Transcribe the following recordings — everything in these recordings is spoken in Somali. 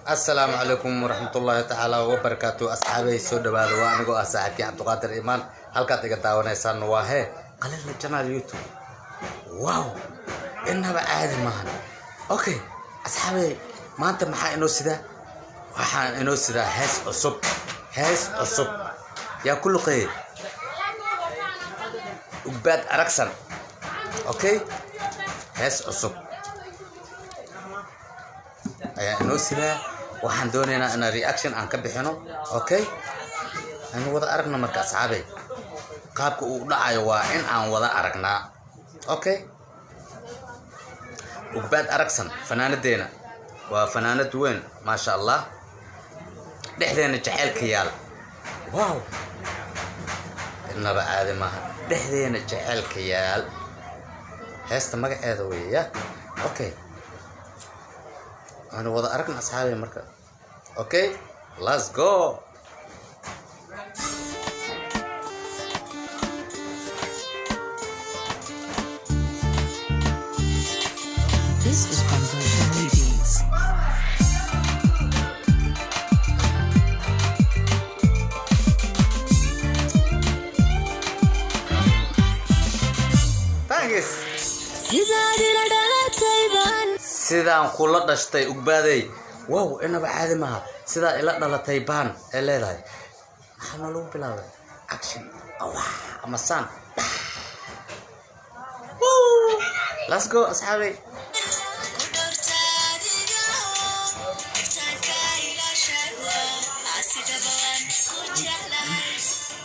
السلام عليكم ورحمة الله تعالى وبركاته أصحابي سود بعد وأنا جو أصحابي عبد القادر إيمان هل كاتي كتاونا يسان واه قليل الجنال يوتيوب واو إنها بعاد ماهن أوكي أصحابي ما أنت محا إنو سدا وحا إنو سدا هاس أصب يا كل قيد Ugbaad Aragsan أوكي هاس أصب ayaa inoo sidaa waxaan doonaynaa in reaction aan ka bixino okay aan wada aragna marka asxaabay qaabka uu dhacayo waa in aan wada aragnaa okay Ugbaad Aragsan fanaanadeena waa fanaanad weyn ma sha Allah dhexdeena jaceelka yaal wow inaba caadi maaha dhexdeena jaceelka yaal heesta magaceeda weeyaa okay أنا وضع أركن أصحابي مركب أوكي let's go This is mhdsnidiin. thanks sidaan kula dhashtay Ugbaaday wow inaba caadi maaha sidaa ila dhalatay baan ee leedahay maxaa lagu bilaabay action ama san let's go asxaabi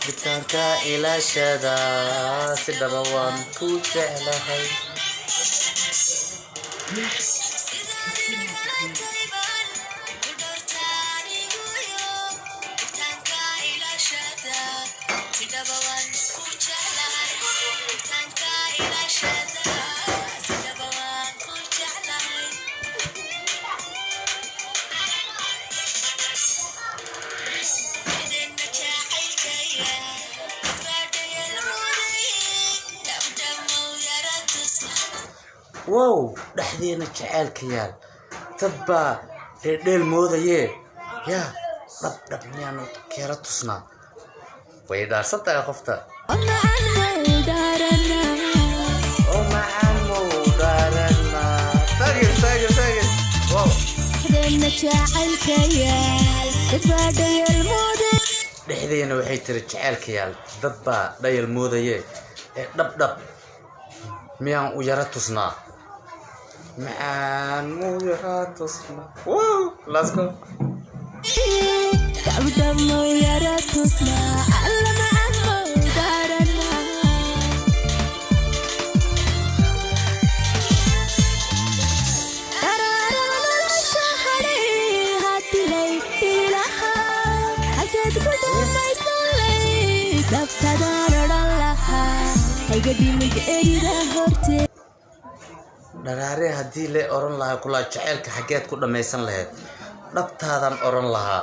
gitaarka ilaashada si dhaba waan ku jeclahay wow dhexdeena jaceelka yaal tabba dheel moodaye ya dhab miyaan keera tusnaa way dhaarsan tahay qofta oo macaan mowdarana tagir wow dhexdeena jaceelka yaal tabba dheel moodaye dhexdeena waxay tiri jaceelka yaal dadba dheel moodaye ee dhab miyaan u yara tusnaa معان مويرات تصنع واو let's go دم مويرات تصنع الله معان مودارنا أرارنا الشهري هاتي لي إلها حكيت كدام ما يصلي دفتدار الله هيقدي مك إيدا هورتي dharaare hadii la oran lahaa kula jaceelka xageed ku dhamaysan lahayd dhabtaadan oran lahaa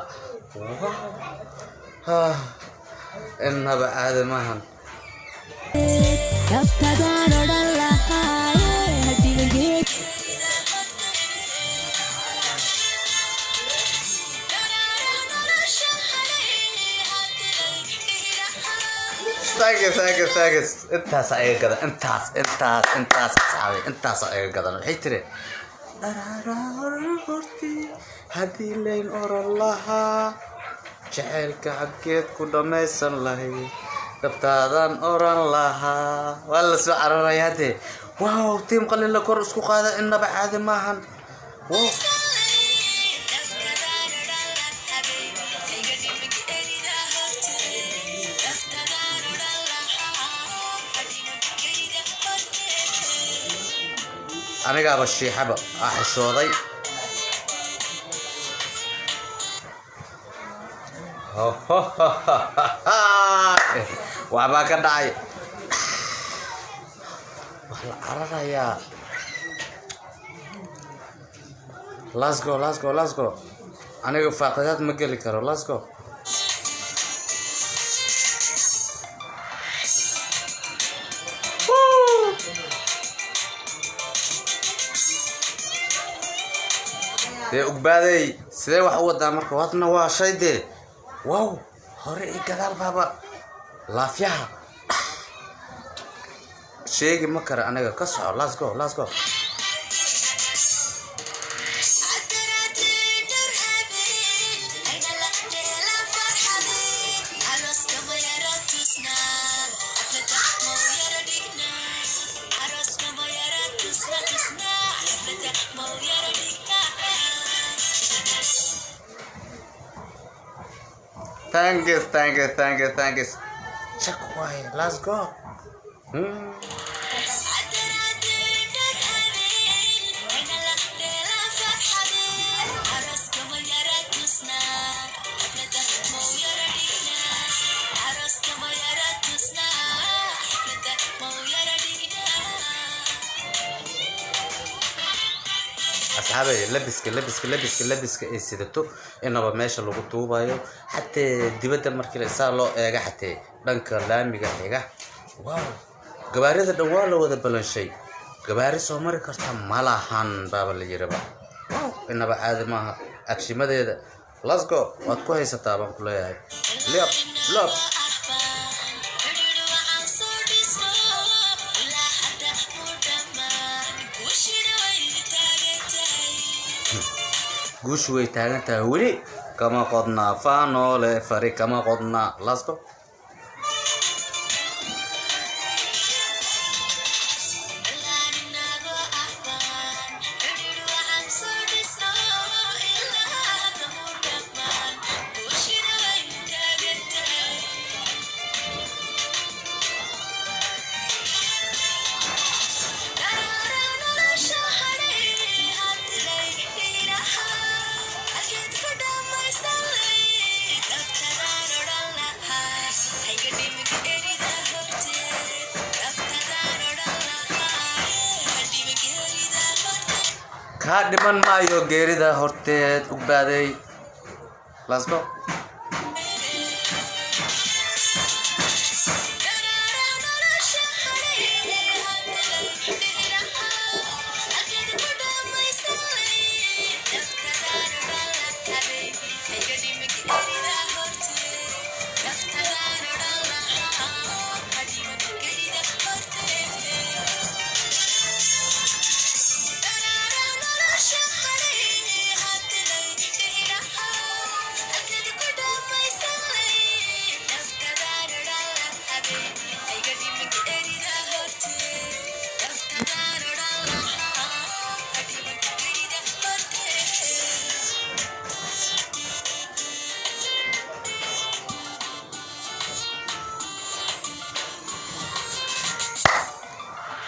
inaba aadamahan dhabtaadan oran lahaa hadii la geed thanks intaas ay gadan intaas saxaabay intaas ay gadan waxay tiri dharaara horti hadii leen oran lahaa jaceelka xageed ku dhamaysan lahayd dabtaadan oran lahaa wala soo cararayade wow team Qalinle kor isku qaada inaba caadi maahan wow aniga aba shiixaba xishooday waaba ka dhacay wala cararaya let's go aniga faaqadaad ma gali karo let's go dee ugbaaday sidee wax u wadaa marka wadna waa shay dee wow hore i gadaal baaba laafyaha sheegi ma kara anaga ka soco let's go Thank you. Check why. Let's go. أصحابي لبسك إيه سيدتو إنه بماشي لو طوبايو حتى دبته مركل سالو إيجا حتى دنك لامي إيجا واو جباري الدوال وده بلنشي جباري سومر كرتا مالهان باب اللي جربا واو إنه بعد ما أكشي ما ده let's go واتكو هي ستابا كلها هاي لب قوش ويتاغنتا ولي كما قدنا فانول فريق كما قدنا let's go Kadman mayo gerida horteed ugbaaday let's go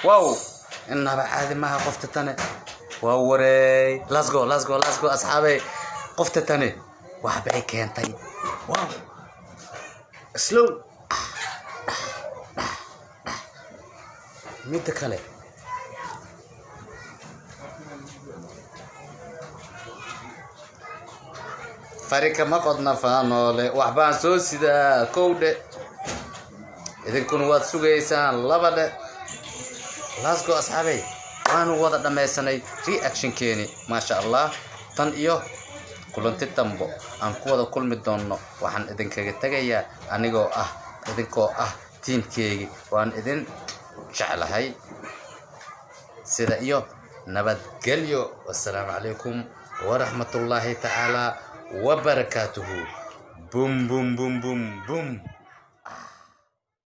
واو إنها بعد ما قفت تاني واو وري let's go أصحابي قفت تاني وحبي كان تاني واو سلو ميت كله فريق ما قدنا فانول وحبان سوسي دا كود إذا كنوا واد سوغيسان لبدا let's go أصحابي وأنا وضع دميساني reaction كيني ما شاء الله تن إيوه كلنتي تنبو أن كوضا كل مدونو وحن إذن كيغي تغييا أنيغو إذن كو تيم كيغي وأن إذن شعلهاي سيدا إيوه نبات قليو والسلام عليكم ورحمة الله تعالى وبركاته بوم